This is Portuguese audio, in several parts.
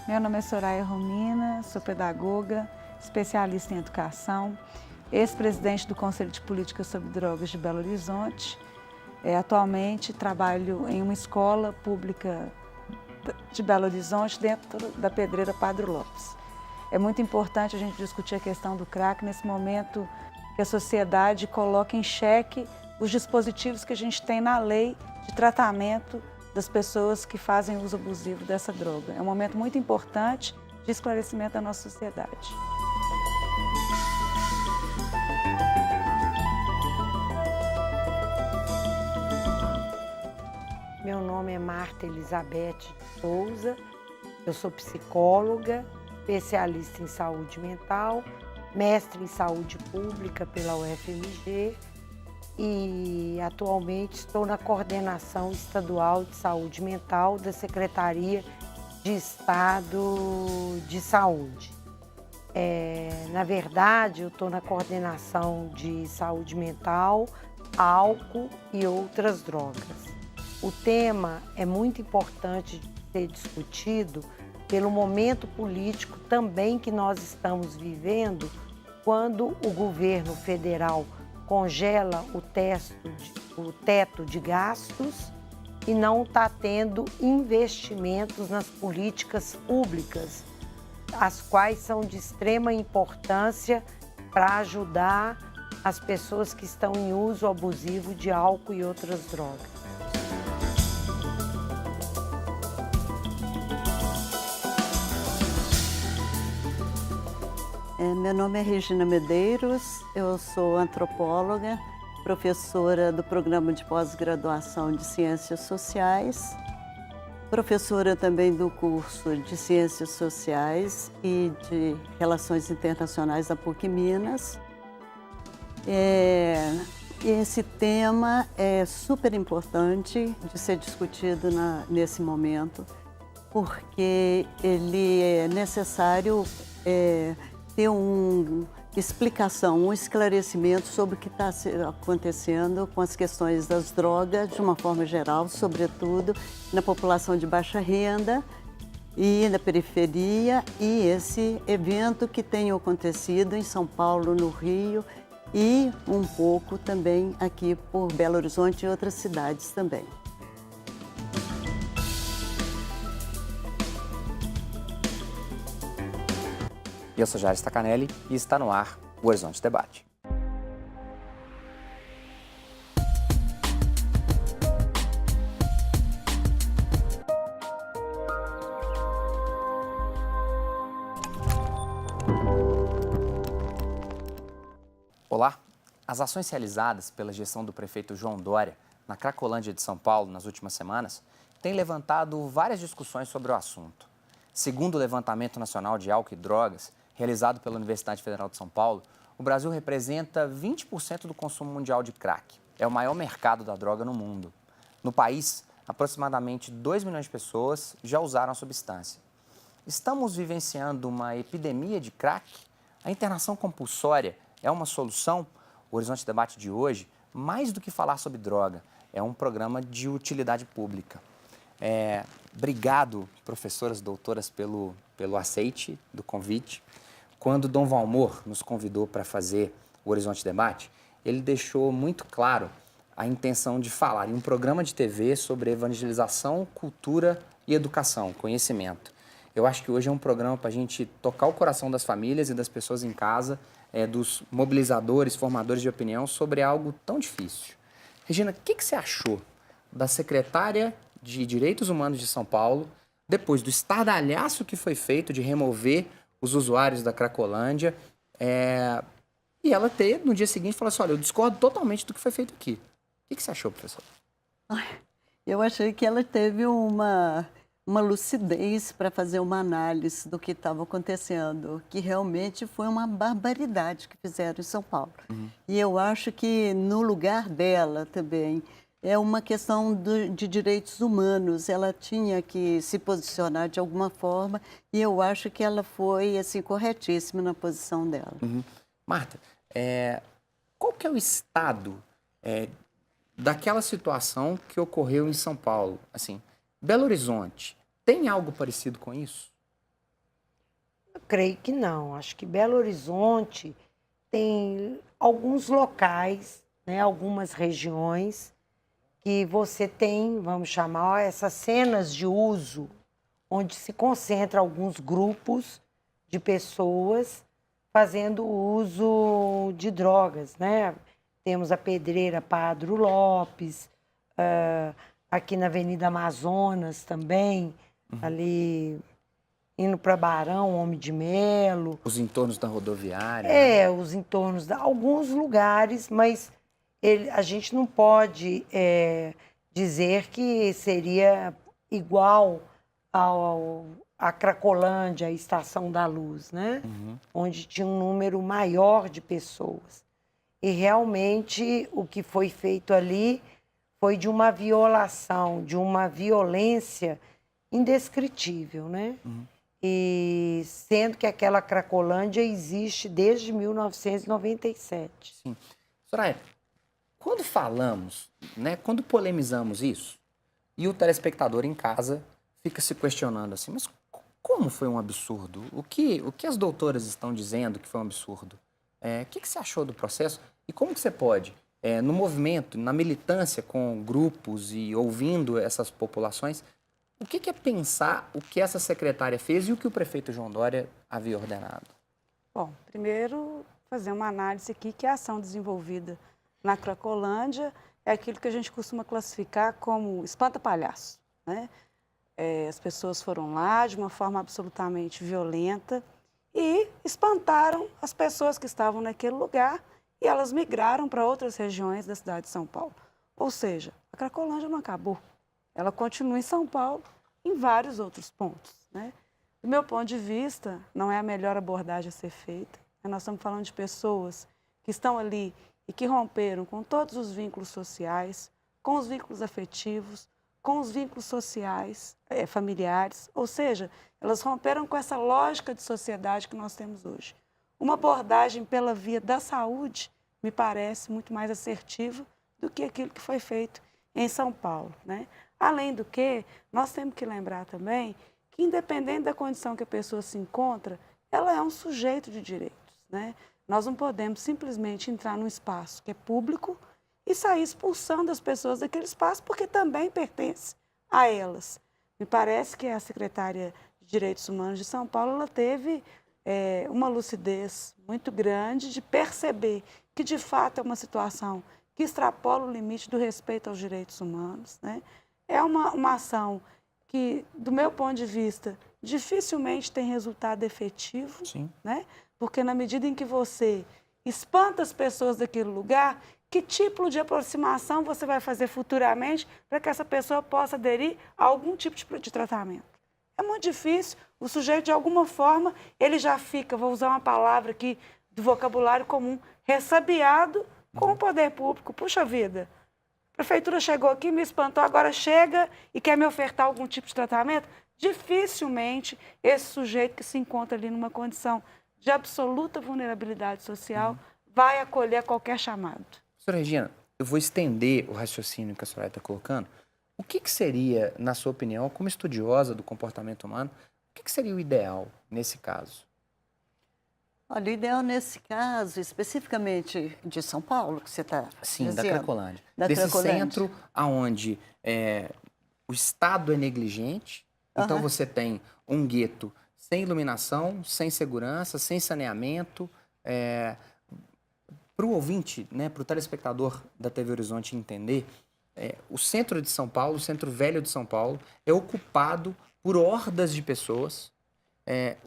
Meu nome é Soraya Romina, sou pedagoga, especialista em educação, ex-presidente do Conselho de Política sobre Drogas de Belo Horizonte. Atualmente trabalho em uma escola pública de Belo Horizonte, dentro da Pedreira Padre Lopes. É muito importante a gente discutir a questão do crack nesse momento que a sociedade coloca em xeque os dispositivos que a gente tem na lei de tratamento das pessoas que fazem uso abusivo dessa droga. É um momento muito importante de esclarecimento da nossa sociedade. Meu nome é Marta Elizabeth Souza, eu sou psicóloga, especialista em saúde mental, mestre em saúde pública pela UFMG e atualmente estou na coordenação estadual de saúde mental da Secretaria de Estado de Saúde. Na verdade, eu estou na coordenação de saúde mental, álcool e outras drogas. O tema é muito importante de ser discutido pelo momento político também que nós estamos vivendo, quando o governo federal congela o teto de gastos e não está tendo investimentos nas políticas públicas, as quais são de extrema importância para ajudar as pessoas que estão em uso abusivo de álcool e outras drogas. Meu nome é Regina Medeiros, eu sou antropóloga, professora do Programa de Pós-Graduação de Ciências Sociais, professora também do curso de Ciências Sociais e de Relações Internacionais da PUC Minas. Esse tema é super importante de ser discutido nesse momento, porque ele é necessário ter uma explicação, um esclarecimento sobre o que está acontecendo com as questões das drogas, de uma forma geral, sobretudo na população de baixa renda e na periferia, e esse evento que tem acontecido em São Paulo, no Rio, e um pouco também aqui por Belo Horizonte e outras cidades também. Eu sou Jair Stacanelli e está no ar o Horizonte Debate. Olá! As ações realizadas pela gestão do prefeito João Dória na Cracolândia de São Paulo nas últimas semanas têm levantado várias discussões sobre o assunto. Segundo o Levantamento Nacional de Álcool e Drogas, realizado pela Universidade Federal de São Paulo, o Brasil representa 20% do consumo mundial de crack. É o maior mercado da droga no mundo. No país, aproximadamente 2 milhões de pessoas já usaram a substância. Estamos vivenciando uma epidemia de crack? A internação compulsória é uma solução? O Horizonte Debate de hoje, mais do que falar sobre droga, é um programa de utilidade pública. Obrigado, professoras, doutoras, pelo aceite do convite. Quando Dom Valmor nos convidou para fazer o Horizonte Debate, ele deixou muito claro a intenção de falar em um programa de TV sobre evangelização, cultura e educação, conhecimento. Eu acho que hoje é um programa para a gente tocar o coração das famílias e das pessoas em casa, dos mobilizadores, formadores de opinião sobre algo tão difícil. Regina, o que você achou da secretária de Direitos Humanos de São Paulo, depois do estardalhaço que foi feito de remover os usuários da Cracolândia, e ela no dia seguinte, falou assim, olha, eu discordo totalmente do que foi feito aqui. O que você achou, professor? Eu achei que ela teve uma lucidez para fazer uma análise do que estava acontecendo, que realmente foi uma barbaridade que fizeram em São Paulo. E eu acho que no lugar dela também é uma questão de direitos humanos, ela tinha que se posicionar de alguma forma e eu acho que ela foi assim, corretíssima na posição dela. Marta, qual que é o estado daquela situação que ocorreu em São Paulo? Assim, Belo Horizonte, tem algo parecido com isso? Eu creio que não. Acho que Belo Horizonte tem alguns locais, né, algumas regiões que você tem, vamos chamar, essas cenas de uso, onde se concentra alguns grupos de pessoas fazendo uso de drogas, né? Temos a Pedreira Padro Lopes, aqui na Avenida Amazonas também, ali indo para Barão, Homem de Melo. Os entornos da rodoviária. Né? Os entornos de alguns lugares, mas a gente não pode dizer que seria igual à Cracolândia, a Estação da Luz, né? Onde tinha um número maior de pessoas. E realmente o que foi feito ali foi de uma violação, de uma violência indescritível, né? E sendo que aquela Cracolândia existe desde 1997. Sim. Soraya, quando falamos, né, quando polemizamos isso, e o telespectador em casa fica se questionando assim, mas como foi um absurdo? O que as doutoras estão dizendo que foi um absurdo? O que você achou do processo? E como que você pode, no movimento, na militância com grupos e ouvindo essas populações, o que é pensar o que essa secretária fez e o que o prefeito João Dória havia ordenado? Bom, primeiro fazer uma análise aqui que a ação desenvolvida na Cracolândia é aquilo que a gente costuma classificar como espanta-palhaço, né? As pessoas foram lá de uma forma absolutamente violenta e espantaram as pessoas que estavam naquele lugar e elas migraram para outras regiões da cidade de São Paulo. Ou seja, a Cracolândia não acabou. Ela continua em São Paulo, em vários outros pontos, né? Do meu ponto de vista, não é a melhor abordagem a ser feita. Nós estamos falando de pessoas que estão ali e que romperam com todos os vínculos sociais, com os vínculos afetivos, com os vínculos sociais, familiares. Ou seja, elas romperam com essa lógica de sociedade que nós temos hoje. Uma abordagem pela via da saúde me parece muito mais assertiva do que aquilo que foi feito em São Paulo, né? Além do que, nós temos que lembrar também que, independente da condição que a pessoa se encontra, ela é um sujeito de direitos, né? Nós não podemos simplesmente entrar num espaço que é público e sair expulsando as pessoas daquele espaço, porque também pertence a elas. Me parece que a secretária de Direitos Humanos de São Paulo ela teve uma lucidez muito grande de perceber que, de fato, é uma situação que extrapola o limite do respeito aos direitos humanos, né? É uma ação que, do meu ponto de vista, dificilmente tem resultado efetivo, né? Porque na medida em que você espanta as pessoas daquele lugar, que tipo de aproximação você vai fazer futuramente para que essa pessoa possa aderir a algum tipo de tratamento? É muito difícil. O sujeito, de alguma forma, ele já fica, vou usar uma palavra aqui do vocabulário comum, ressabiado com o poder público. Puxa vida, a prefeitura chegou aqui, me espantou, agora chega e quer me ofertar algum tipo de tratamento? Dificilmente esse sujeito que se encontra ali numa condição de absoluta vulnerabilidade social vai acolher qualquer chamado. Professora Regina, eu vou estender o raciocínio que a senhora está colocando. O que seria, na sua opinião, como estudiosa do comportamento humano, o que seria o ideal nesse caso? Olha, o ideal nesse caso, especificamente de São Paulo, que você está Sim, dizendo, da Cracolândia. da Desse Cracolândia. centro onde o Estado é negligente, então você tem um gueto sem iluminação, sem segurança, sem saneamento. Para o ouvinte, né, para o telespectador da TV Horizonte entender, o centro de São Paulo, o centro velho de São Paulo, é ocupado por hordas de pessoas,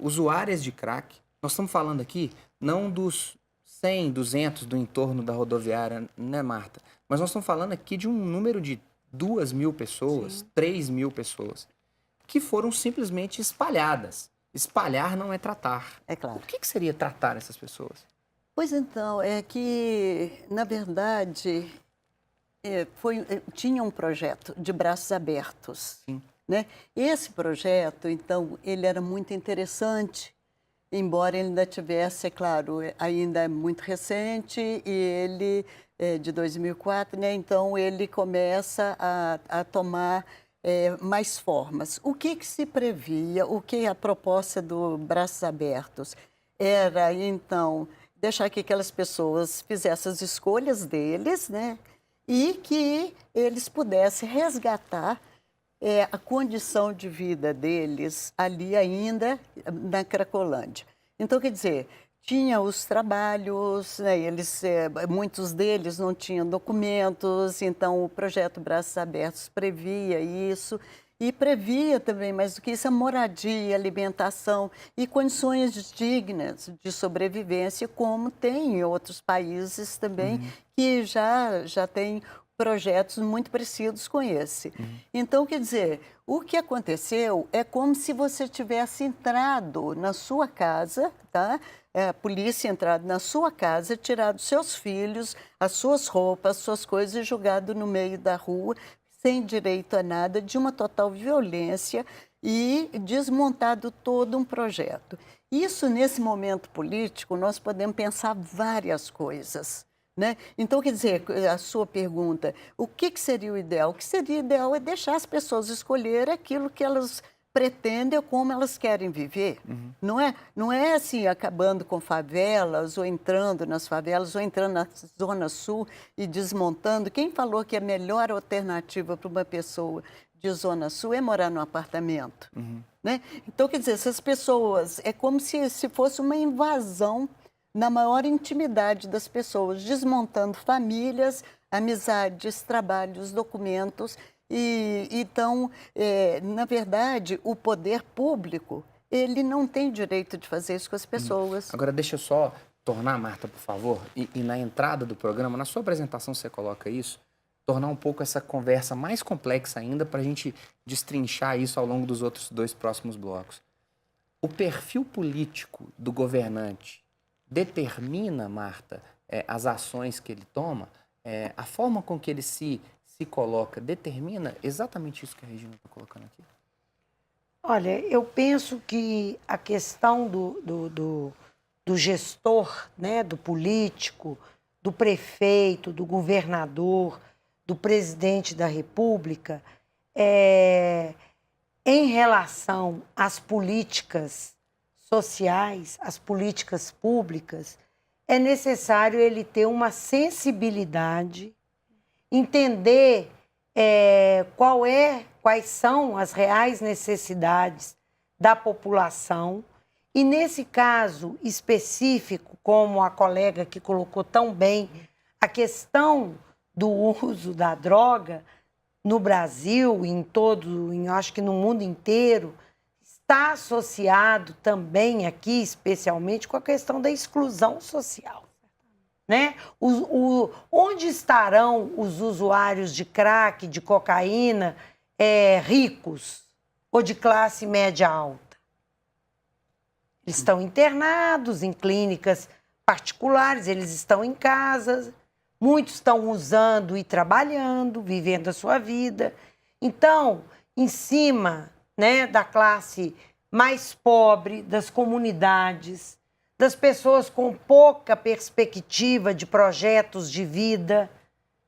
usuárias de crack. Nós estamos falando aqui não dos 100, 200 do entorno da rodoviária, né, Marta? Mas nós estamos falando aqui de um número de 2.000 pessoas, 3.000 pessoas, que foram simplesmente espalhadas. Espalhar não é tratar. É claro. O que seria tratar essas pessoas? Pois então, é que, na verdade, tinha um projeto de braços abertos. Sim. Né? Esse projeto, então, ele era muito interessante, embora ele ainda tivesse, é claro, ainda é muito recente, e ele é de 2004, né? Então ele começa a tomar mais formas. O que se previa, o que a proposta do Braços Abertos era, então, deixar que aquelas pessoas fizessem as escolhas deles, né? E que eles pudessem resgatar a condição de vida deles ali ainda na Cracolândia. Então, quer dizer, tinha os trabalhos, né, muitos deles não tinham documentos, então o projeto Braços Abertos previa isso e previa também, mais do que isso, a moradia, alimentação e condições dignas de sobrevivência, como tem em outros países também, que já tem projetos muito parecidos com esse. Então, quer dizer, o que aconteceu é como se você tivesse entrado na sua casa, tá? A polícia entrado na sua casa, tirado seus filhos, as suas roupas, as suas coisas e jogado no meio da rua, sem direito a nada, de uma total violência e desmontado todo um projeto. Isso, nesse momento político, nós podemos pensar várias coisas, né? Então, quer dizer, a sua pergunta, o que seria o ideal? O que seria ideal é deixar as pessoas escolher aquilo que elas pretendem ou como elas querem viver. Não é assim, acabando com favelas, ou entrando nas favelas, ou entrando na Zona Sul e desmontando. Quem falou que a melhor alternativa para uma pessoa de Zona Sul é morar num apartamento? Né? Então, quer dizer, essas pessoas, é como se fosse uma invasão na maior intimidade das pessoas, desmontando famílias, amizades, trabalhos, documentos. Então, na verdade, o poder público, ele não tem direito de fazer isso com as pessoas. Agora, deixa eu só tornar, Marta, por favor, e na entrada do programa, na sua apresentação você coloca isso, tornar um pouco essa conversa mais complexa ainda para a gente destrinchar isso ao longo dos outros 2 próximos blocos. O perfil político do governante determina, Marta, as ações que ele toma, a forma com que ele se coloca, determina exatamente isso que a Regina está colocando aqui? Olha, eu penso que a questão do gestor, né, do político, do prefeito, do governador, do presidente da República, em relação às políticas sociais, às políticas públicas, é necessário ele ter uma sensibilidade, entender quais são as reais necessidades da população e, nesse caso específico, como a colega que colocou tão bem, a questão do uso da droga no Brasil, acho que no mundo inteiro, está associado também aqui, especialmente, com a questão da exclusão social. Né? Onde estarão os usuários de crack, de cocaína, ricos ou de classe média alta? Eles estão internados em clínicas particulares, eles estão em casa, muitos estão usando e trabalhando, vivendo a sua vida. Então, em cima, né, da classe mais pobre, das comunidades, das pessoas com pouca perspectiva de projetos de vida,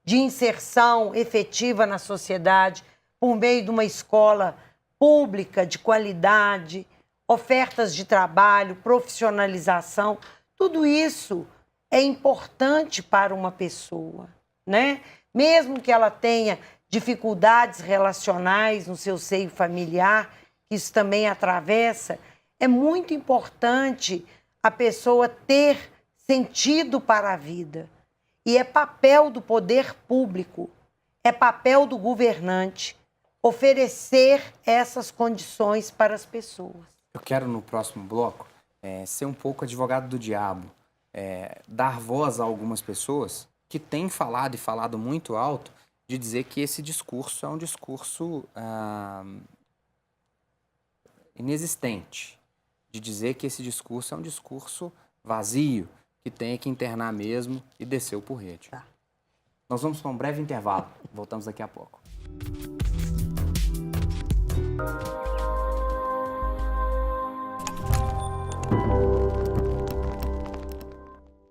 de inserção efetiva na sociedade, por meio de uma escola pública de qualidade, ofertas de trabalho, profissionalização, tudo isso é importante para uma pessoa, né? Mesmo que ela tenha dificuldades relacionais no seu seio familiar, que isso também atravessa, é muito importante a pessoa ter sentido para a vida. E é papel do poder público, é papel do governante oferecer essas condições para as pessoas. Eu quero, no próximo bloco, ser um pouco advogado do diabo, dar voz a algumas pessoas que têm falado e falado muito alto de dizer que esse discurso é um discurso inexistente, de dizer que esse discurso é um discurso vazio, que tem que internar mesmo e descer o porrete. Tá. Nós vamos para um breve intervalo. Voltamos daqui a pouco.